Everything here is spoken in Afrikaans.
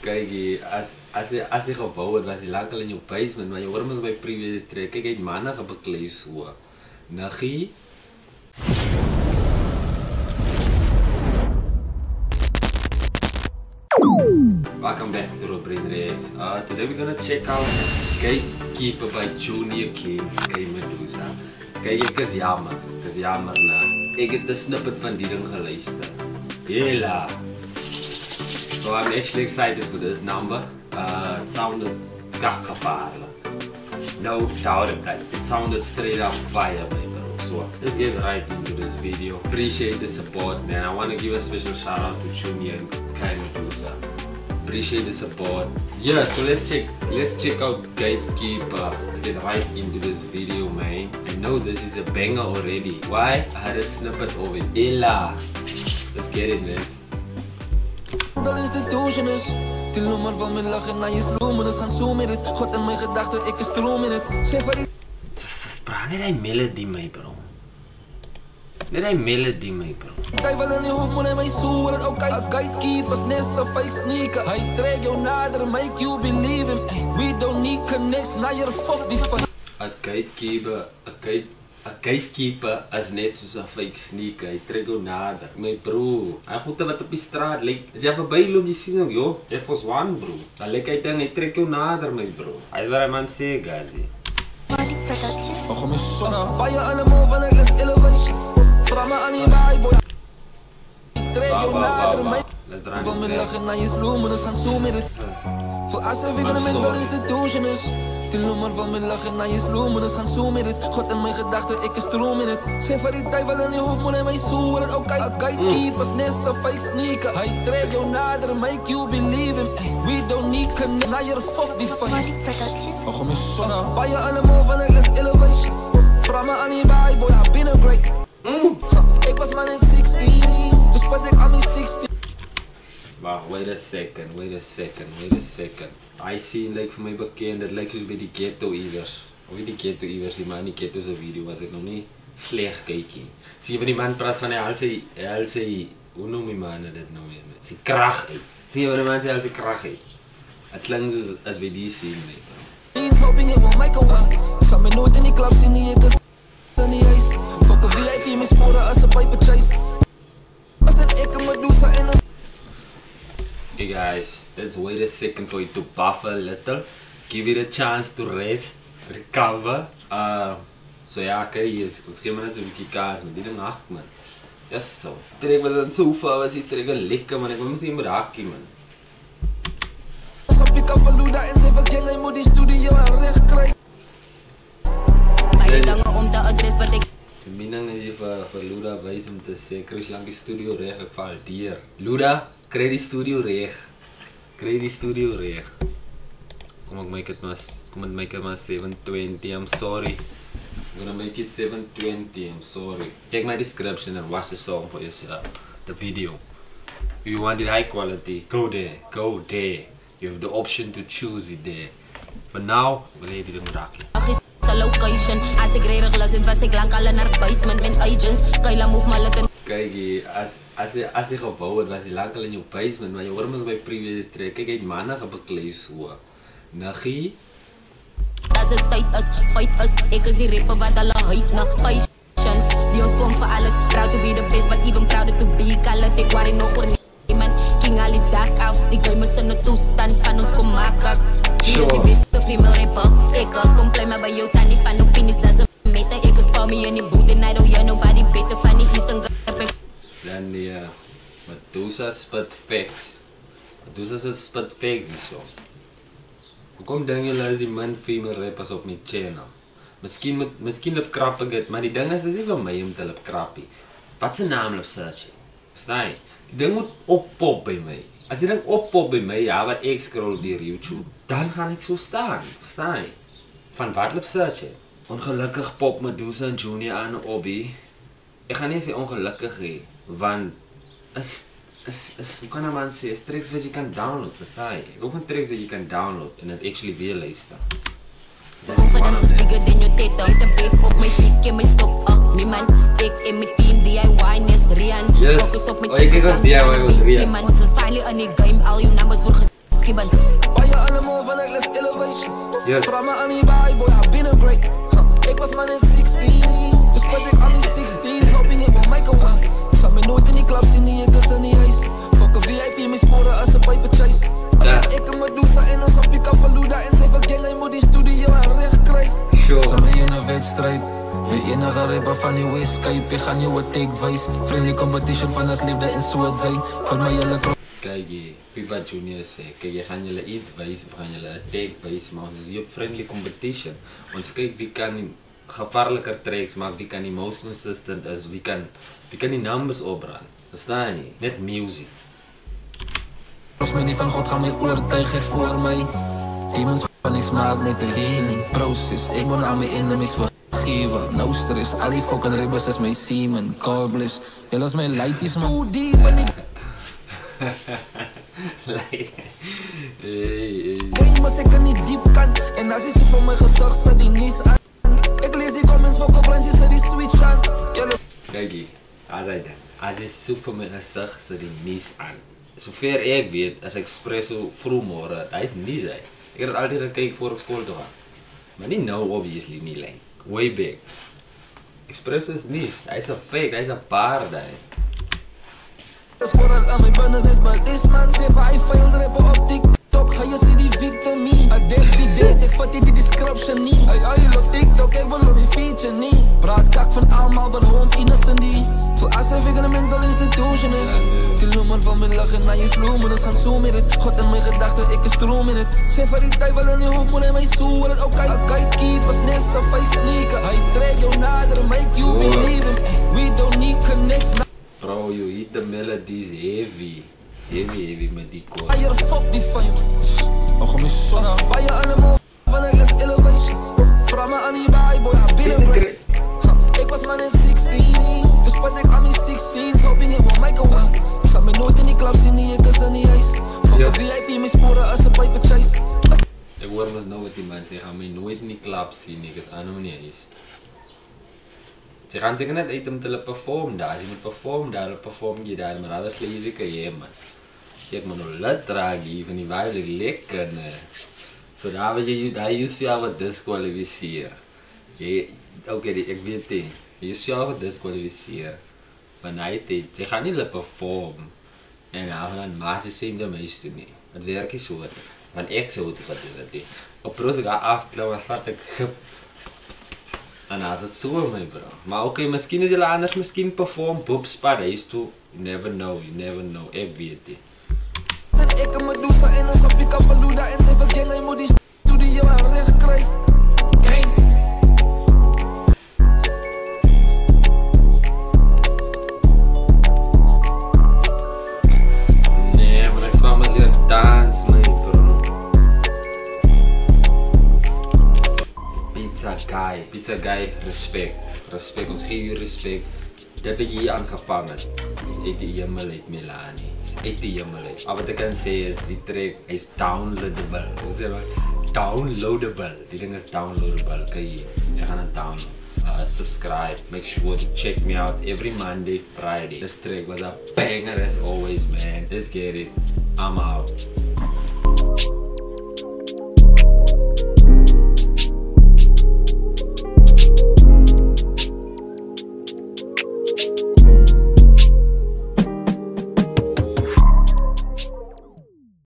Kijk hier, als je gebouwd was, je lang al in je basement, maar je hoort me bij previous track. Kijk, het mannen gebekleed zo. Nagie. Welcome back to Robrain Race. Today we're gonna check out Gatekeeper by Junior King, K Medusa. Kijk, ik is jammer na. Ik heb de snippet van die ding geluisterd. Hela. So I'm actually excited for this number. It sounded kakgevaarlijk. No doubt about it. It sounded straight up fire, my bro. So let's get right into this video. Appreciate the support, man. I want to give a special shout out to Junior and K Medusa. Appreciate the support. Yeah, so let's check out Gatekeeper. Let's get right into this video, man. I know this is a banger already. Why? I had a snippet of it. Ella. Let's get it, man. De institution is die nummer van mijn lachen naar je sloemen is gaan zoomen in het. God in mijn gedachten, ik is stroom in het. Zeg van die. Net die melody, my bro. Net die melody, my bro. Kijk wel in die hoofdmoed en mijn zoel en het ook gatekeepers, net zo fake sneaker. Hij trekt jou nader, make you believe him. We don't need connects, now you're fuck die fight. A gatekeeper is net soos 'n fake sneaker. Hy trek jou nader. My bro, hy goed wat op die straat lyk. As jy verbyloop, jy sien hom, joh. Jy fos one, bro. Dan lyk hy ding, hy trek jou nader, my bro. Hy is wat hy man sê, guys. Och, my son. Baie animal van ek is elevation. Vra my aan die baie boy. Hy trek jou nader, my. Van mijn lachen naar je sloemen is gaan zoomen in het. Voor alsof ik een mental institution is. Die nummer van mijn lachen naar je sloemen is gaan zoomen in het. God in mijn gedachten, ik is stroom in het. Zeg van die tijd wel in je hoofdmoed en mijn zoel en het ook gatekeepers, net zo fake sneaker. Hij trekt jou nader, make you believe him. We don't need connect, now you're fuck die fight. Och, my son. Baie animal van ek is elevation. Vra me aan die baie boy, I been a great. Ik was man in 16, dus pat ik aan mijn 16. Wacht, wait a second. I seen like voor mij bekend, dat lijkt dus bij die ghetto iewers. Of die ghetto iewers, die man die ghetto zijn video was ik nog niet slecht kijken. Zie je van die man praat van hij zei, hoe noem je man dat nou weer met? Zijn kracht uit. Zie je van die man zei, hij zijn kracht uit. Het klinkt dus als bij die scene, mee. Eens hoping it will make a way. Zat me nooit in die clubs in die ekkers in die huis. Fuck a VIP, mijn sporen als een paper chase. Als dan ik een Medusa en een. Hey guys, let's wait a second for it to buffer a little. Give it a chance to rest, recover. So ja, kijk, ons geven net een beetje kaas met die ding acht, man. Yes, zo. Trek wel een sofa, was hij trek wel lekker, man. Ik wil misschien maar hakken, man. Schap ik af van Luda en ze vergeng, hij moet die studio aan recht krijgen. Hij dangen om de adres wat ik. De minang is je voor Luda wijs om te zeggen, krijg je lang die studio recht, ik val dier. Luda, krijg die studio recht. Kom ik make it maar 720, I'm sorry. I'm gonna make it 720, I'm sorry. Check my description and watch the song for yourself. The video. If you want it high quality, go there. You have the option to choose it there. For now, wil je die raken. Location, as ik redig las, het was ik lang al naar basement met agents. Kaila move maar laten. Kijk hier, als je gebouwd was, je lang al in je basement, maar je hoort me bij previous track. Kijk, het mannen gebekleed zo. Nagie. Als het tijd is, fight is, ik is die rapper wat alle hype na patience. Die ons komt voor alles, proud to be the best, but even prouder to be called. Ik waar nog voor niemand, King Ali dak af. Die guy mis in de toestand van ons kom maken. Die is die beste female rapper. Ik kom play maar bij jou, Tani van opinies, dat is een meter. Ik is Tommy in die boot en I don't hear nobody beter van die Eastern guy. Dan die Medusa spit facts. Medusa spit facts en zo. Hoekom denk jullie als die man female rappers op mijn channel? Misschien lip krappig het, maar die ding is niet van mij om te lip krappie. Wat zijn naam lip searching? Verstaan je? Die ding moet oppop bij mij. Als die ding oppop bij mij, ja, wat ik scroll op YouTube, dan ga ik zo staan. Verstaan je? Van wat lip searching? Ongelukkig pop Medusa en Junior aan de hobby. Ik ga niet zeggen ongelukkig, want hoe kan een man zeggen, is tracks wat je kan downloaden, verstaan je? Ik hoef een tracks dat je kan downloaden en het actually weer luisteren. Confidence is bigger than your data. Hit een beek op mijn fiek en mijn stok. Niemand, ik en mijn team DIY nes Rian. Focus op mijn chicks aan DIY. Ons is finally aan die game, al je numbers voor geschreven. labels. Baie allemaal van ek les elevation. Yes. Vraag me aan die baai, boy, I been a great. Ek was maar net 16, dus pat ek aan die 16's, hoping ek wil make a way. Sal my nooit in die klap sien nie, ek is in die huis. Fuck a VIP, my spore as a paper chase. Ek en Medusa en ons gaan pika Faluda en sy vergeng, hy moet die studio aan recht kry. Sure. Sal my in 'n wedstrijd, my enige rapper van die West Cape, ek gaan jou 'n take wys. Friendly competition van ons liefde en so het sy, met my hele Kijk je, Pipa Junior sê, kijk je gaan jullie iets wijs, of gaan jullie een take wijs, maar ons is hier op friendly competition. Ons kyk wie kan gevaarlijker tracks maak, wie kan die most consistent is, wie kan die numbers opbrand. Verstaan je? Net music. Als my nie van God gaan my oortuig, ek oor my demons van ek smaak net 'n healing process. Ek moet aan my enemies vergewe. No stress, al die fucking rebels is my semen. God bless, julle is my lighties man. Too deep in die game as ek in die diep kan. En as jy sit vir my gesig, sit die nies aan. Ek lees die comments van Kopransie, sit die switch aan. Kijk je, as jy soek vir my gesig, sit die nies aan. Zover ek weet, as Expresso vroegmorgen, hy is nies hy. Ek het altyd gekyk voor ek school toe gaan. Maar nie nou obviously nie lang. Way back. Expresso is nies, hy is 'n fake, hy is 'n paard hy. That's what I love my business, but this man say I failed rapper op TikTok. How you see the victim me? I dead, ek vat die description nie. I op TikTok, ek wil op die feature nie. Praat kak van almal, but home innocent nie. So as ek in a mental institution is. Die loeman van my lig en na jy sloemen is gaan zoom met het. God in my gedachte, ek is stroom in het. Sê vir die duivel in die hof, moet hy my soe wil het ook kyk. Gatekeep as net so fake sneaker. Hy trek jou nader, make you believe him. We don't need connects. Bro, you hit the melodies heavy met die koor. Baie fuck die fame. Och my so. Baie allemaal van ek les elevation. Vraag me aan die baai, boy, I been a great. Ek was maar net 16, dus pat ek aan my 16's, hoping ek wil make a way. Sal my nooit in die klap sien nie, ek is in die huis. Fuck a VIP, my spore as a paper chase. Ek hoor mos nou wat die man sê, gaan my nooit in die klap sien nie, ek is aan hoe nie huis. Ze gaan zeker net uit om te performen daar. Als je moet performen daar, perform je daar. Maar dat was lezen kan je man. Je hebt me nog let dragen van die wijlijk lekker. Zo daar wil je jezelf wat disqualificeren. Oké, ik weet het. Jezelf wat disqualificeren. Maar nee, je gaat niet performen. En dan maak je ze de meeste niet. Het werkt is zo. Want ik zou het doen. Op proces ga afklauwen, slaat ik gep. En as het so my bro. Maar oké, miskien is julle anders, miskien perform Boopspad is toe. You never know, ek weet dit. Ek en Medusa en ons gaan pika Faluda en sy vergeng, hy moet die studio aan recht kry. Nee, maar ek swaar met leer dans my bro. Pizza guy, respect, ons geef je respect. Dat wat je hier aangevangen hebt, is uit die hemel uit Melanie. Is uit die hemel uit. Al wat ik kan zeggen is, die track is downloadable. Hoe zeg maar? Downloadable. Die ding is downloadable. Kijk hier, je gaat het downloaden. Subscribe, make sure to check me out every Monday, Friday. This track was a banger as always, man. Let's get it. I'm out.